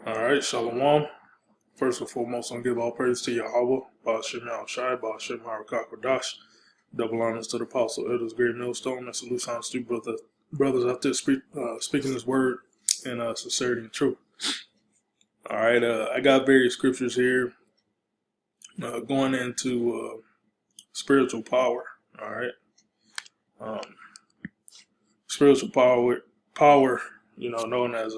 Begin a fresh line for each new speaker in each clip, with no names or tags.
All right, Shalom. First and foremost, I'm going to give all praise to Yahweh, Ba'ashem Shai, Ba'ashem Harakakodash. Double honors to the Apostle Elders, Great Millstone, and salute honors to brothers out there speaking His word in sincerity and truth. All right, I got various scriptures here going into spiritual power. All right, spiritual power, known as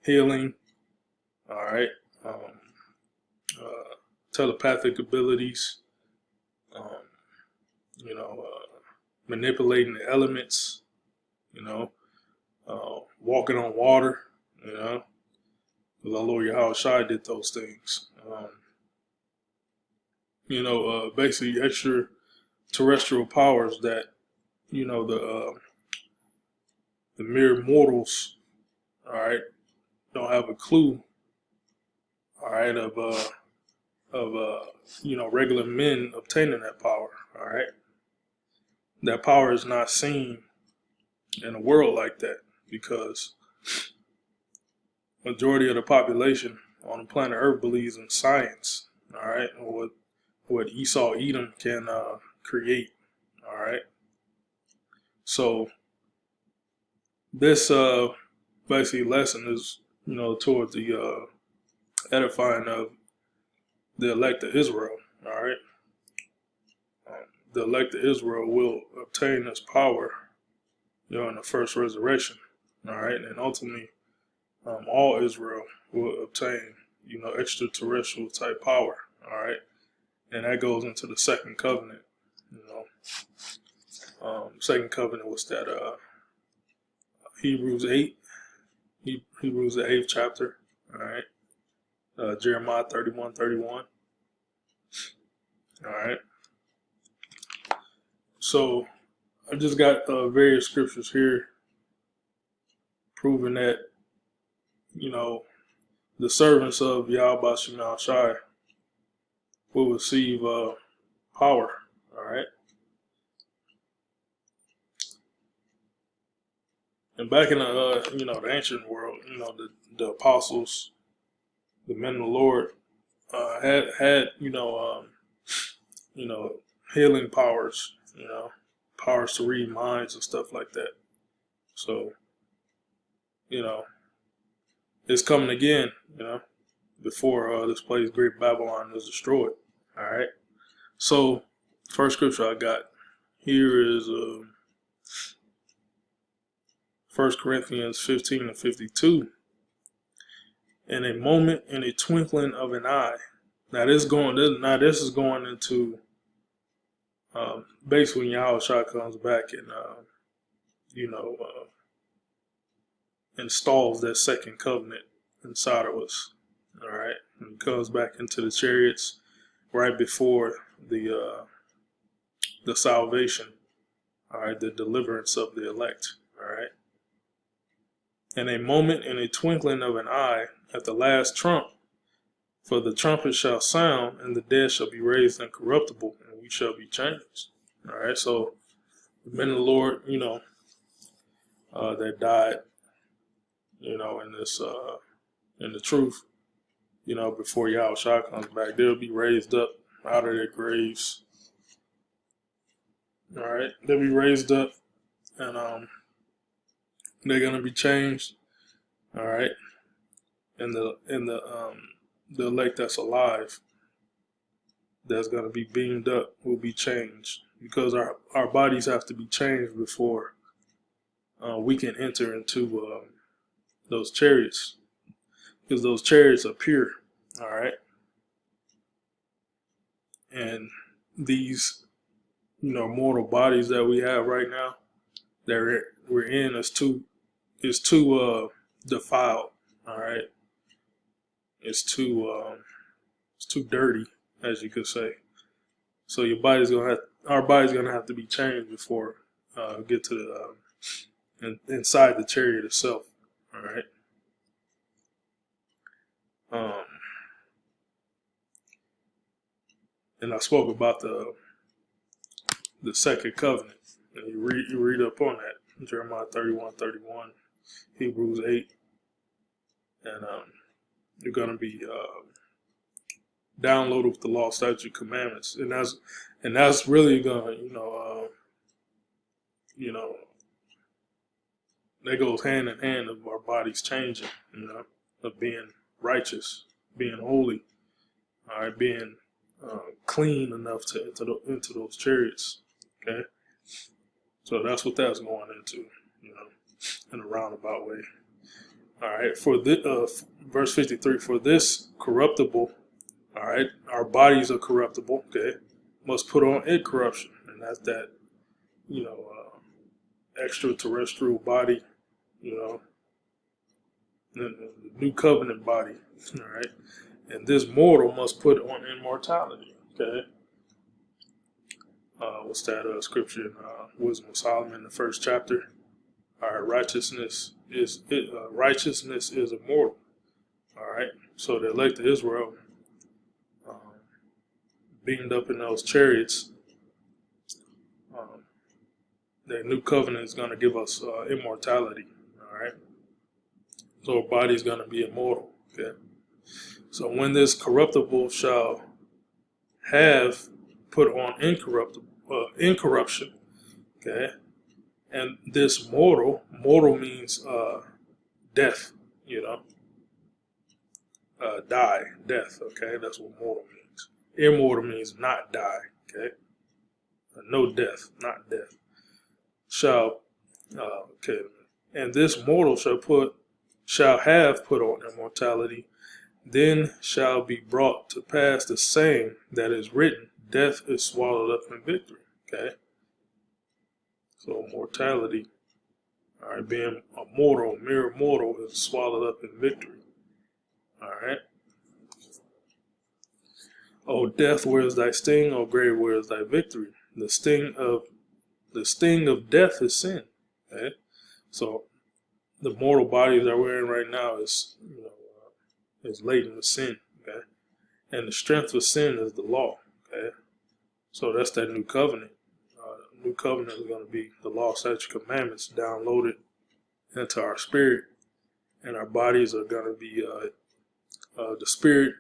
healing. All right. Telepathic abilities, manipulating the elements, walking on water, because our Lord Yahweh Shai did those things. Basically extraterrestrial powers that, the mere mortals, all right, don't have a clue, all right, of regular men obtaining that power. All right, that power is not seen in a world like that because majority of the population on the planet Earth believes in science. All right, or what Esau Edom can create. All right, so this basically lesson is toward the edifying of the elect of Israel. All right, the elect of Israel will obtain this power, in the first resurrection. All right, and ultimately, all Israel will obtain, extraterrestrial type power. All right, and that goes into the second covenant. Second covenant was that Hebrews 8, Hebrews the 8th chapter. All right, Jeremiah 31:31. All right. So I just got various scriptures here proving that, the servants of Yahweh Shema Shai will receive power. All right. And back in the, the ancient world, the apostles, the men of the Lord had healing powers, powers to read minds and stuff like that. So, it's coming again, before this place, Great Babylon, is destroyed. All right. So, first scripture I got here is 1 Corinthians 15:52. In a moment, in a twinkling of an eye. Now this is going into basically when Yahweh Shai comes back and installs that second covenant inside of us. All right, and he comes back into the chariots right before the salvation. All right, the deliverance of the elect. All right. In a moment, in a twinkling of an eye, at the last trump, for the trumpet shall sound, and the dead shall be raised incorruptible, and we shall be changed. All right, so the men of the Lord, that died, in this, in the truth, before Yahweh Shai comes back, they'll be raised up out of their graves. All right, they'll be raised up, and they're gonna be changed. All right, and the elect that's alive, that's gonna be beamed up, will be changed because our bodies have to be changed before we can enter into those chariots, because those chariots are pure. All right, and these mortal bodies that we have right now that we're in is too defiled. All right, it's too dirty, as you could say. So our body's gonna have to be changed before get to the inside the chariot itself. All right. And I spoke about the second covenant, and you read up on that. Jeremiah 31:31, Hebrews 8, and you're going to be downloaded with the law, statute, commandments, and that's really going to, that goes hand in hand of our bodies changing, of being righteous, being holy, all right, being clean enough to into those chariots. Okay, so that's what that's going into, in a roundabout way. All right, for the verse 53, for this corruptible, all right, our bodies are corruptible. Okay, must put on incorruption, and that's that, extraterrestrial body, the new covenant body. All right, and this mortal must put on immortality. Okay. What's that scripture in Wisdom of Solomon, the first chapter? All right, righteousness is immortal. All right, so the elect of Israel, beamed up in those chariots, the new covenant is going to give us immortality. All right, so our body is going to be immortal. Okay, so when this corruptible shall have put on incorruption, okay, and this mortal means death, die, death, okay, that's what mortal means. Immortal means not die, okay, no death, not death. Okay, and this mortal shall have put on immortality, then shall be brought to pass the same that is written, death is swallowed up in victory. Okay, so mortality, all right, being a mortal, mere mortal, is swallowed up in victory. All right. O death, where is thy sting? O grave, where is thy victory? The sting of death is sin. Okay, so the mortal body that we're in right now is, is laden with sin. Okay, and the strength of sin is the law. Okay, so that's that new covenant. New covenant is going to be the law, statutes, commandments downloaded into our spirit, and our bodies are going to be the spirit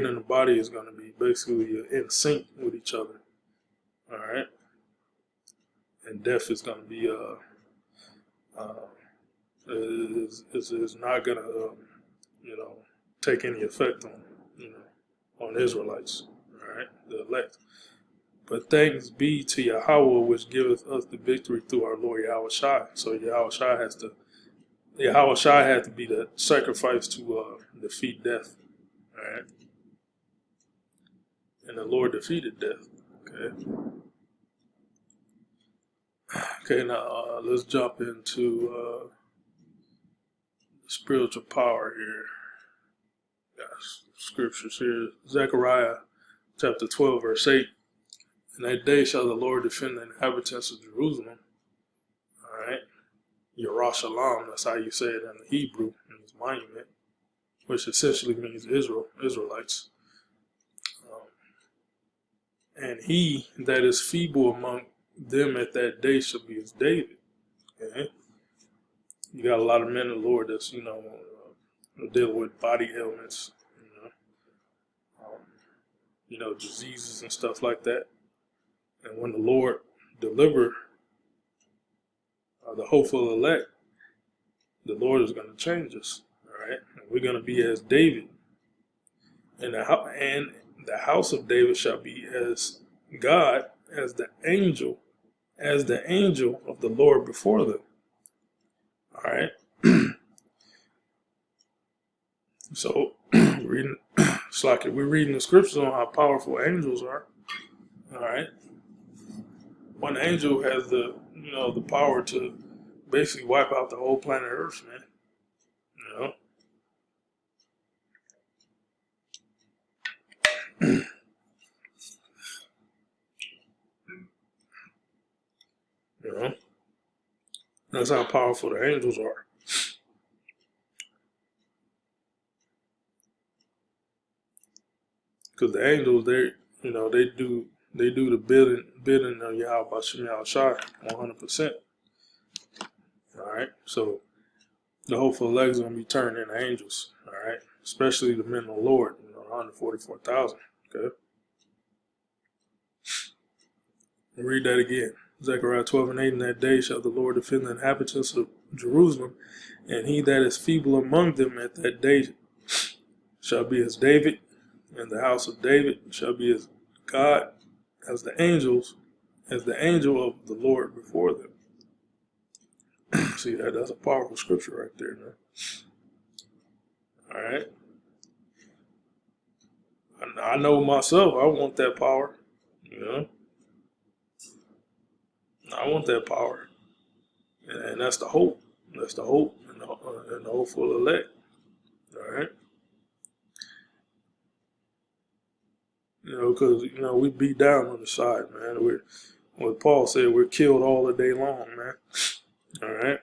and the body is going to be basically in sync with each other. All right, and death is going to be is not going to take any effect on Israelites. All right, the elect. But thanks be to Yahweh, which giveth us the victory through our Lord Yahushua. So Yahushua had to be the sacrifice to defeat death. All right, and the Lord defeated death. Okay. Okay. Now let's jump into spiritual power here. Got scriptures here. Zechariah chapter 12, verse 8. In that day shall the Lord defend the inhabitants of Jerusalem. All right. Yerushalayim, that's how you say it in the Hebrew, in this monument, which essentially means Israelites. And he that is feeble among them at that day shall be as David. Okay. You got a lot of men of the Lord that's, dealing with body ailments, diseases and stuff like that. And when the Lord deliver the hopeful elect, the Lord is going to change us. All right, and we're going to be as David, and the house of David shall be as God, as the angel of the Lord before them. All right. So it's like we're reading the scriptures on how powerful angels are. All right. One angel has the power to basically wipe out the whole planet Earth, man. That's how powerful the angels are. Because the angels, they do the bidding of Yahweh Shem Yahushua 100%. All right, so the hopeful elect is going to be turned into angels, all right? Especially the men of the Lord, 144,000, okay? I'll read that again. Zechariah 12:8, in that day shall the Lord defend the inhabitants of Jerusalem, and he that is feeble among them at that day shall be as David, and the house of David shall be as God, as the angel of the Lord before them. See, that's a powerful scripture right there, man. All right. I know myself, I want that power. I want that power. And that's the hope. That's the hope and the hopeful elect. All right. Because, we beat down on the side, man. What Paul said, we're killed all the day long, man. All right.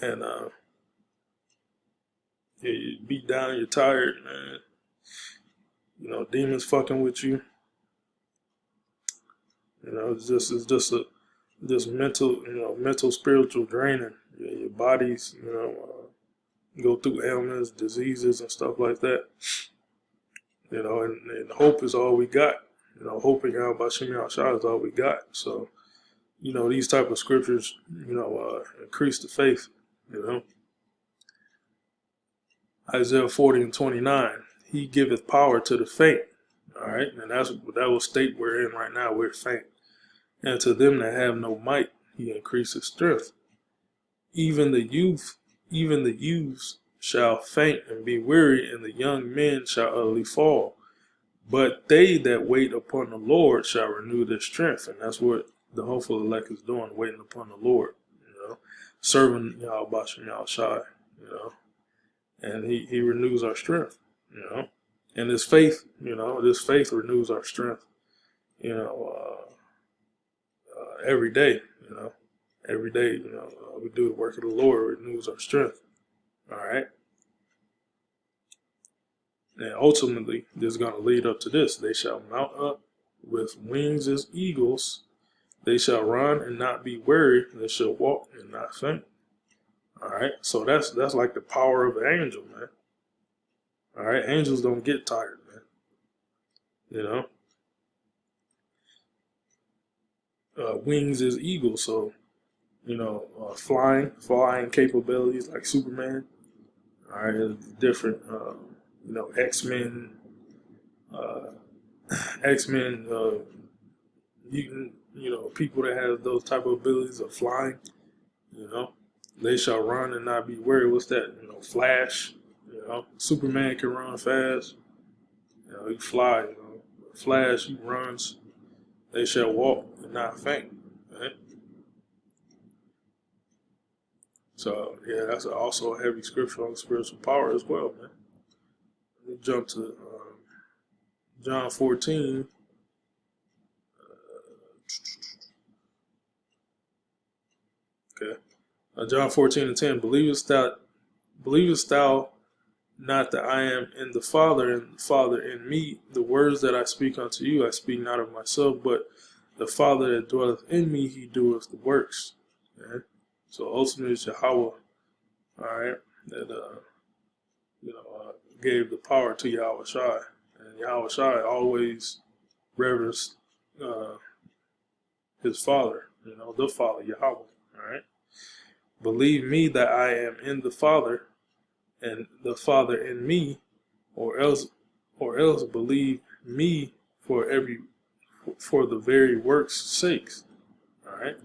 And you beat down, you're tired, man. Demons fucking with you. It's just mental, spiritual draining. Your bodies, go through ailments, diseases, and stuff like that. And hope is all we got. Hope in Yahweh Bashim Yahushua is all we got. So, these type of scriptures, increase the faith. Isaiah 40:29, he giveth power to the faint. All right, and that will state we're in right now. We're faint, and to them that have no might, he increases strength. Even the youths shall faint and be weary, and the young men shall utterly fall. But they that wait upon the Lord shall renew their strength, and that's what the hopeful elect is doing, waiting upon the Lord. Serving Yahweh Bashim Yahushua, and he renews our strength. And this faith, renews our strength, every day, every day, we do the work of the Lord, it renews our strength. All right. And ultimately, this is going to lead up to this. They shall mount up with wings as eagles. They shall run and not be weary. They shall walk and not faint. All right. So that's like the power of an angel, man. All right. Angels don't get tired, man. Wings as eagles. So, flying capabilities like Superman. All right. Different, X-Men, people that have those type of abilities of flying, they shall run and not be weary. What's that? Flash, Superman can run fast, he fly, Flash, he runs, they shall walk and not faint, right? So, yeah, that's also a heavy scripture on spiritual power as well, man. Let me jump to John 14. Okay. John 14:10. Believest thou not that I am in the Father, and the Father in me? The words that I speak unto you, I speak not of myself, but the Father that dwelleth in me, he doeth the works. Okay? So ultimately, it's Yahweh, all right, that gave the power to Yahweh Shai, and Yahweh Shai always reverenced his Father, the Father Yahweh, all right. Believe me that I am in the Father, and the Father in me, or else believe me for the very works' sakes. All right.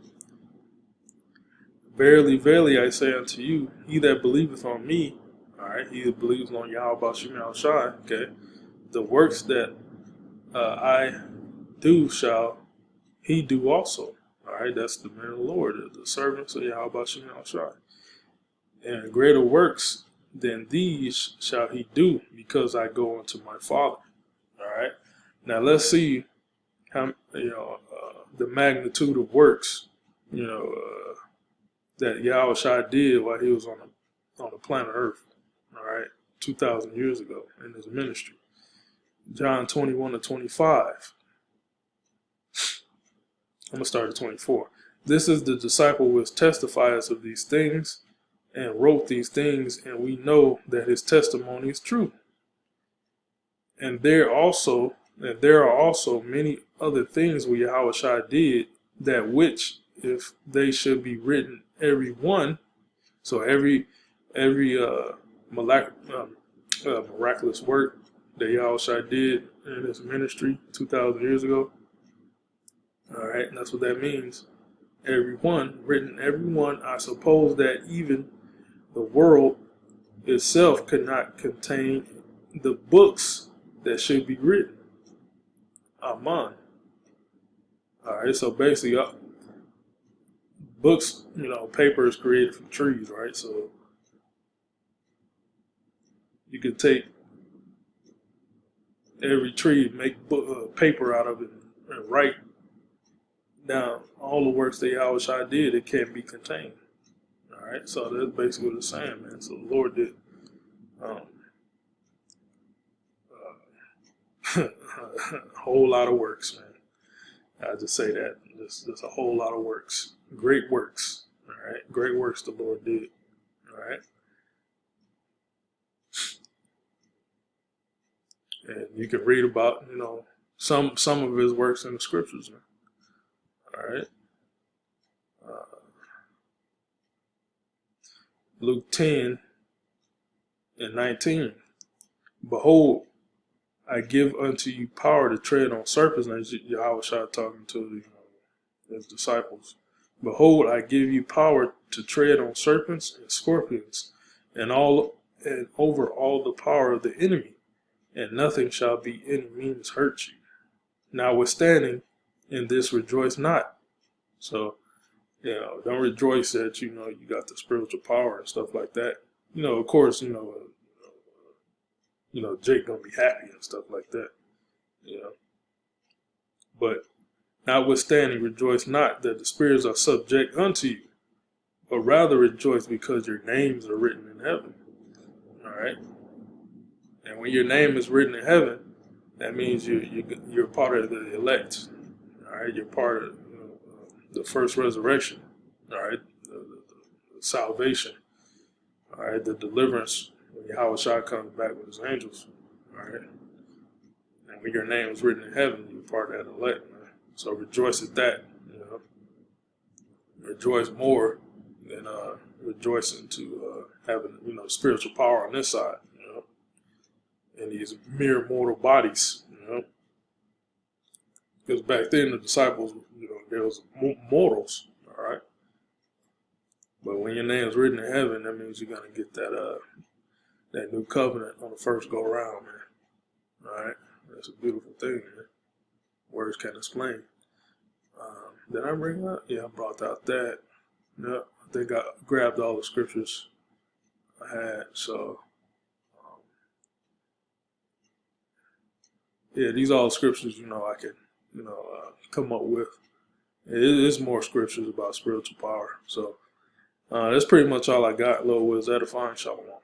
Verily, verily, I say unto you, he that believeth on me, all right, he that believes on Yahweh Bashim Yahushua, okay, the works that I do shall he do also. All right, that's the men of the Lord, the servants of Yahweh Bashim Yahushua. And greater works than these shall he do, because I go unto my Father. All right. Now let's see how the magnitude of works that Yahweh Shai did while he was on the planet Earth. All right, 2,000 years ago in his ministry. John 21:25. I'm gonna start at 24. This is the disciple which testifies of these things and wrote these things, and we know that his testimony is true. And there are also many other things we Yahushua did, that which, if they should be written, every one, so every miraculous work that Yahushua did in his ministry 2,000 years ago. All right, and that's what that means. Every one, written every one. I suppose that even the world itself could not contain the books that should be written. Aman. All right, so basically, books, paper is created from trees, right? So you could take every tree, make paper out of it, and write down all the works that Yahushua did. It can't be contained. All right, so that's basically what it's saying, man. So the Lord did a whole lot of works, man. I just say that. Just a whole lot of works. Great works. All right, great works the Lord did. All right. And you can read about, some of his works in the scriptures, man. All right. Luke 10:19. Behold, I give unto you power to tread on serpents. And Yahushua talking to his disciples. Behold, I give you power to tread on serpents and scorpions, and over all the power of the enemy, and nothing shall be any means hurt you. Notwithstanding, in this rejoice not. So, don't rejoice that you got the spiritual power and stuff like that. Of course, Jake gonna be happy and stuff like that. But notwithstanding, rejoice not that the spirits are subject unto you, but rather rejoice because your names are written in heaven. All right. And when your name is written in heaven, that means you're part of the elect. All right, you're part of the first resurrection. All right, the salvation. All right, the deliverance when Yahushua comes back with his angels. All right, and when your name is written in heaven, you're part of that elect, man. So rejoice at that. Rejoice more than rejoicing to having spiritual power on this side. In these mere mortal bodies, because back then the disciples, there was mortals, all right. But when your name is written in heaven, that means you're gonna get that new covenant on the first go around, man. All right, that's a beautiful thing, man. Words can't explain. Did I bring that? Yeah, I brought out that. Yeah, I think I grabbed all the scriptures I had, so. Yeah, these are all scriptures, I can, come up with. It is more scriptures about spiritual power. So that's pretty much all I got. Lord, was edifying. Shalom.